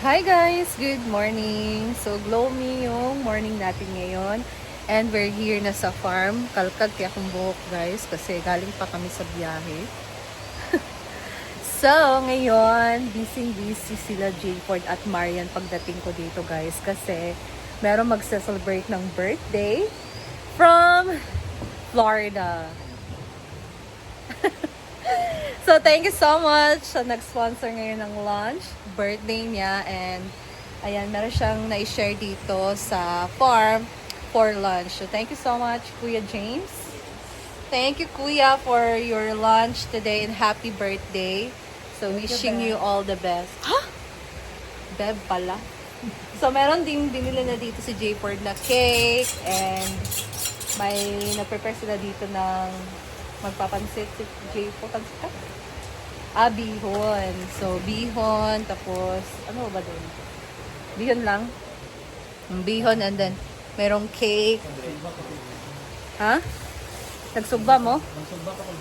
Hi guys! Good morning! So, gloomy yung morning natin ngayon. And we're here na sa farm. Kalkag kaya akong buhok guys kasi galing pa kami sa biyahe. So, ngayon, busy sila Jayford at Marian pagdating ko dito guys kasi meron magse-celebrate ng birthday from Florida. So, thank you so much sa nag-sponsor ngayon ng lunch. Birthday niya. And, ayan, meron siyang na-share dito sa farm for lunch. So, thank you so much, Kuya James. Thank you, Kuya, for your lunch today and happy birthday. So, wishing you all the best. Ha? Beb pala. So, meron din binili na dito si Jayford na cake. And, may nag-prepare sila dito ng magpapansit si Jayford. Bihon. So, bihon. Tapos, ano ba doon? Bihon lang. Bihon and then, merong cake. Ha? Nagsugba mo? Nagsugba ka pag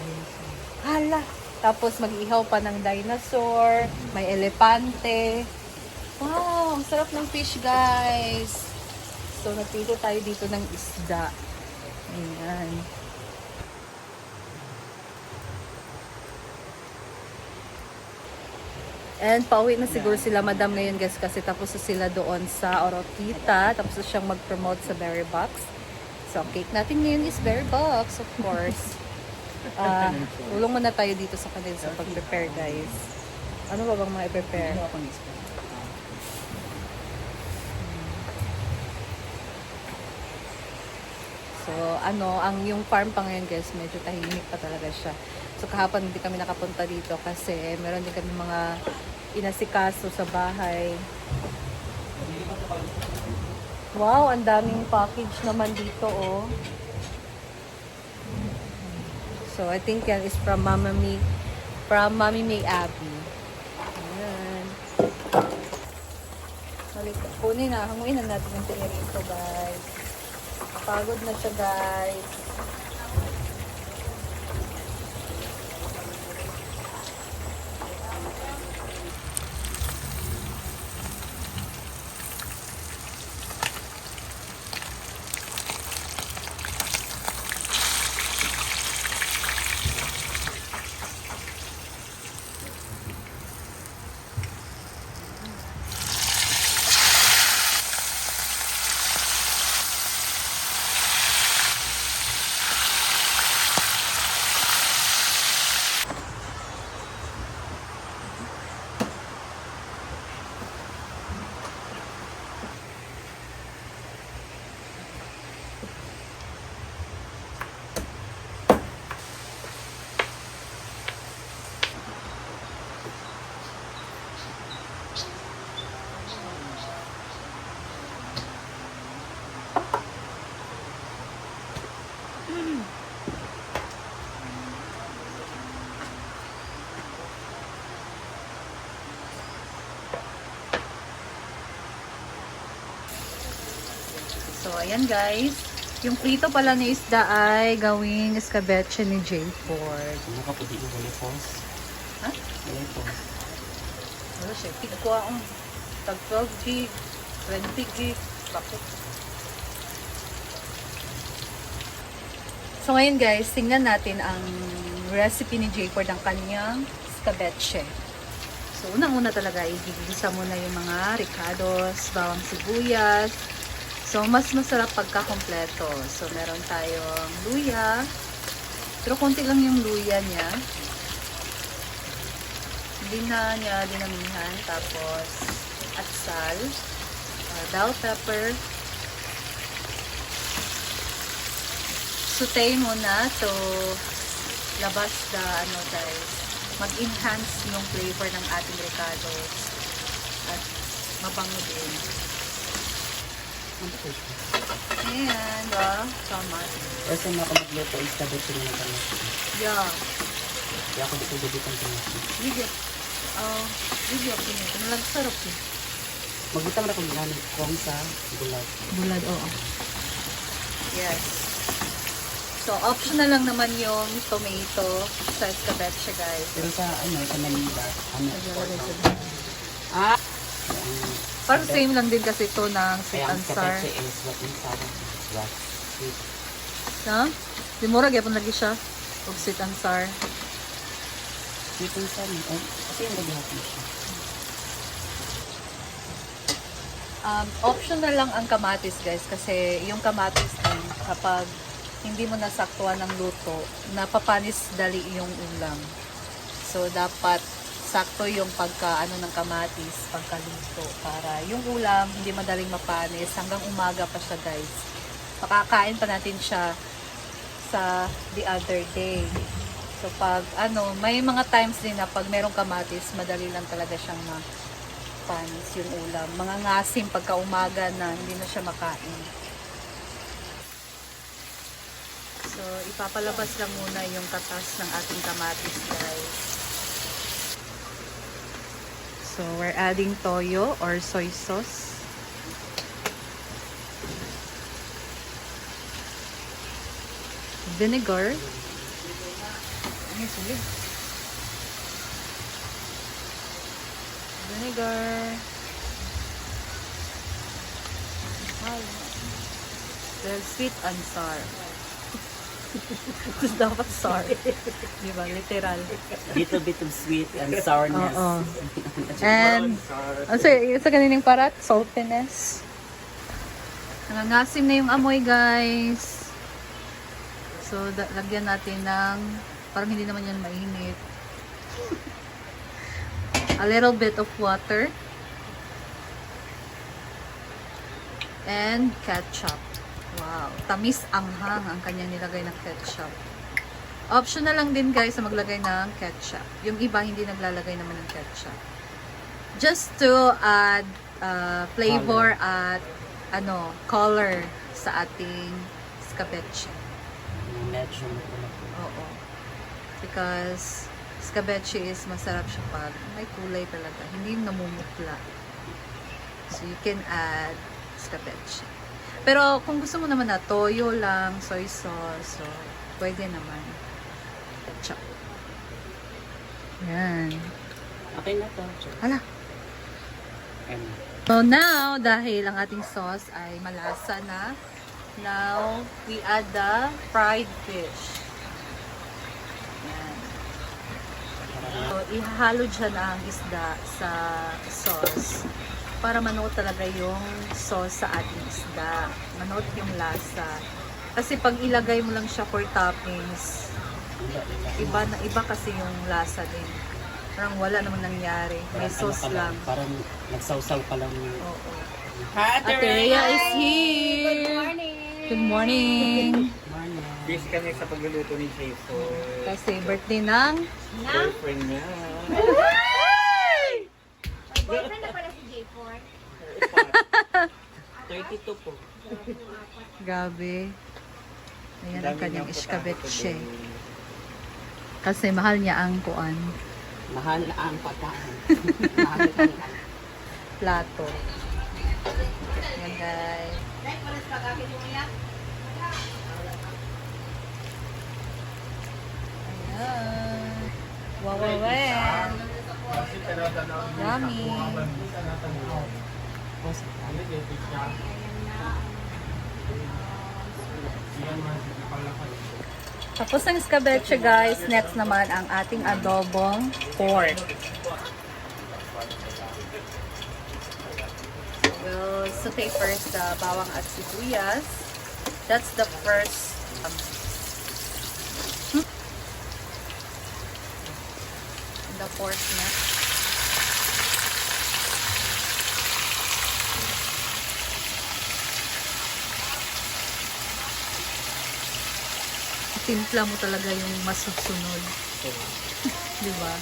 Hala. Tapos, mag-ihaw pa ng dinosaur. May elepante. Wow! Ang sarap ng fish, guys. So, napili tayo dito ng isda. Ayan. And pauwi na siguro sila madam ngayon guys kasi tapos na sila doon sa Oroquita. Tapos na siyang mag-promote sa Berry Box. So, cake natin ngayon is Berry Box, of course. Tulong muna tayo dito sa kanila sa pag-prepare guys. Ano ba bang mga i-prepare? So, yung farm pa ngayon guys, medyo tahimik pa talaga siya. So, kahapon hindi kami nakapunta dito kasi meron din kami mga inasikaso sa bahay. Wow, ang daming package naman dito, oh. So, I think yan is from Mami May Abby. Ayan. Kunin na, hanguin na natin yung tinirito, guys. Pagod na siya, guys. So, ayan guys. Yung prito pala ni isda ay gawing escabeche ni Jayford. Ano ka pwede yung walipos? Ha? Walipos. Ano siya? Piko ang tag 12 gig, 20 gig. Bakit? So, ngayon guys, tingnan natin ang recipe ni Jayford ng kanyang escabeche. So, unang-una talaga, igigisa mo na yung mga ricados, bawang sibuyas. So, mas masarap pagka-kompleto. So, meron tayong luya. Pero konti lang yung luya niya. Hindi na niya dinamihan. Tapos, atsal, bell pepper. Sautein mo na to labas guys. Mag-enhance yung flavor ng ating ricados. At mabango din. Ayan, tama. Kasi na ako magluto is escabeche na naman. Yeah. Kaya ako dito gubitan ko na. Video ko nito. Nagsarap eh. Magbita mo na kung gano'n kung sa bulad. Bulad, oo. Yes. So, optional lang naman yung tomato sa escabeche, guys. Pero sa Manila, Naglalagay sa Ah! Parang same lang din kasi ito ng sweet Kaya ang and sour. kapeche is what and sour. What? Sweet. No? Di mura gyapon lagi siya. Og sweet and sour. Sweet and sour. Ay, kasi yung nag-happy siya. Optional lang ang kamatis guys kasi yung kamatis din kapag hindi mo nasaktuhan ng luto, napapanis dali yung ulam. So dapat sakto yung pagka ng kamatis, pagkaluto para yung ulam hindi madaling mapanis hanggang umaga pa siya guys. Makakain pa natin siya sa the other day. So pag may mga times din na pag merong kamatis, madali lang talaga siyang panis yung ulam. Mga ngasim pagka umaga na hindi na siya makain. So, ipapalabas lang muna yung katas ng ating kamatis, guys. So, we're adding toyo or soy sauce. Vinegar. Ay, sulit. Vinegar. Well, sweet and sour. Tapos dapat sour. Diba? Literal. Little bit of sweet and sourness. Oo. And, sa kanilang parat, saltiness. Nangangasim na yung amoy, guys. So, lagyan natin ng, parang hindi naman yan mainit. A little bit of water. And ketchup. Wow. Tamis anghang ang kanyang nilagay ng ketchup. Optional lang din guys na maglagay ng ketchup. Yung iba hindi naglalagay naman ng ketchup. Just to add flavor at color sa ating escabeche. Medyo Oo. Because escabeche is masarap siya pag may kulay talaga. Hindi namumutla. So you can add escabeche. Pero kung gusto mo naman na toyo lang, soy sauce, so pwede naman. Ketchup. Yan. okay na to. Hala. And So now, dahil ang ating sauce ay malasa na, now we add the fried fish. Yan. So ihahalo dyan ang isda sa sauce para manood talaga yung sauce sa ating isda. Manood yung lasa. Kasi pag ilagay mo lang siya for toppings, iba kasi yung lasa din. Parang wala naman nangyari. May sauce lang. Parang nagsawsaw pa lang. Oo. Ate Ate Rhea is here! Good morning! Good morning! Busy kami sa pagluluto ni Jason. Kasi birthday ng Boyfriend niya. Boyfriend na pala si J4. 32 po. Gabi. Ayan ang Dami kanyang niyang escabeche. putahe. Kasi mahal niya ang kuan. Mahal ang patahan. Mahal ang Plato. Ayan guys. Ayan. Wow, wow, wow. Yummy. Tapos ng escabeche guys, next naman ang ating adobong pork. We'll saute first the bawang at sibuyas. That's the first the pork next. Timpla mo talaga yung masusunod. Di ba?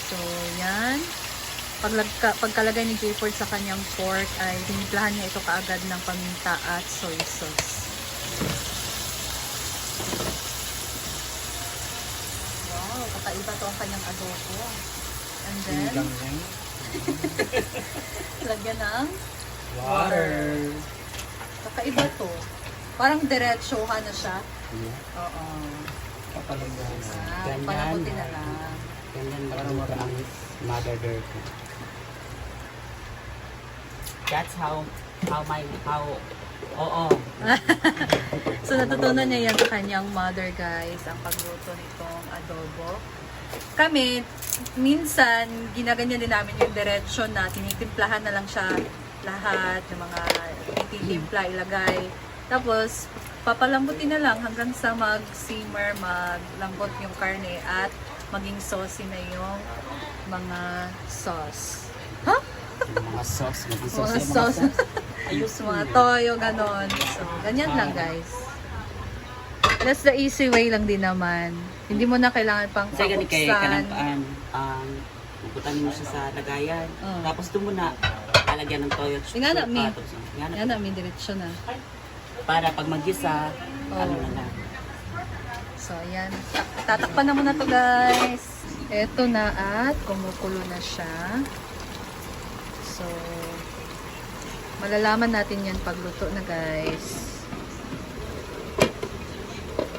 So, yan. Pagkalagay ni Jayford sa kanyang pork ay tinimplahan niya ito kaagad ng paminta at soy sauce. Wow, kakaiba to ang kanyang adobo. And then, lagyan ng Water. kakaiba to. Parang diretsohan na siya. Oo. Kapalagyan. Panaputi na lang. Ganyan para matamis. Mother dirty. That's how oo. So natutunan niya yan sa kanyang mother guys, ang pagluto nitong adobo. Kami, minsan, ginaganyan din namin yung diretsyon na tinitimplahan na lang siya lahat ng mga titimpla, ilagay. Tapos, papalambutin na lang hanggang sa mag-simmer, maglambot yung karne at maging saucy na yung mga sauce. Huh? Mga sauce. Mga sauce. Ayos, mga toyo, ganon. So, ganyan lang guys. That's the easy way lang din naman. Hindi mo na kailangan pang Kasi gani kay pakuksan. kanang puputan mo siya sa lagayan. Oo. Tapos doon mo na alagyan ng toyo. Nga na, mi. Nga na. Yan na, may diretsyo na. Para pag mag-gisa, Oo. ano na lang. So, ayan. Tatakpan na muna to guys. Eto na at kumukulo na siya. So, malalaman natin yan pagluto na guys.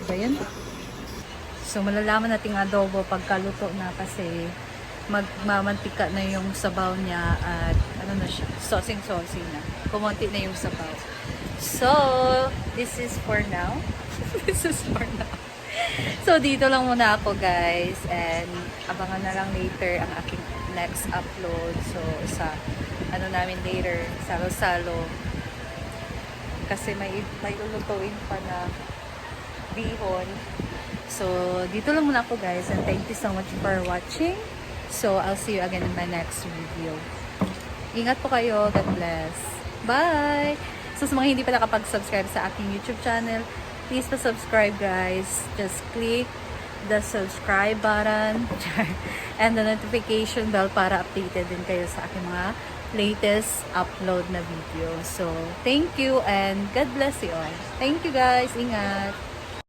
Ba yan? So, malalaman natin adobo pagkaluto na kasi magmamantika na yung sabaw niya at ano na siya, saucing-saucy na. Kumonti na yung sabaw. So, this is for now. This is for now. So, dito lang muna ako guys and abangan na lang later ang aking next upload. So, sa ano namin later, salo-salo. Kasi may lulutuin pa na bihon. So, dito lang muna ako guys and thank you so much for watching. So, I'll see you again in my next video. Ingat po kayo. God bless. Bye! So, sa mga hindi pa nakapag-subscribe sa aking YouTube channel, please pa-subscribe guys. Just click the subscribe button and the notification bell para updated din kayo sa aking mga latest upload na video. So, thank you and God bless you all. Thank you guys. Ingat!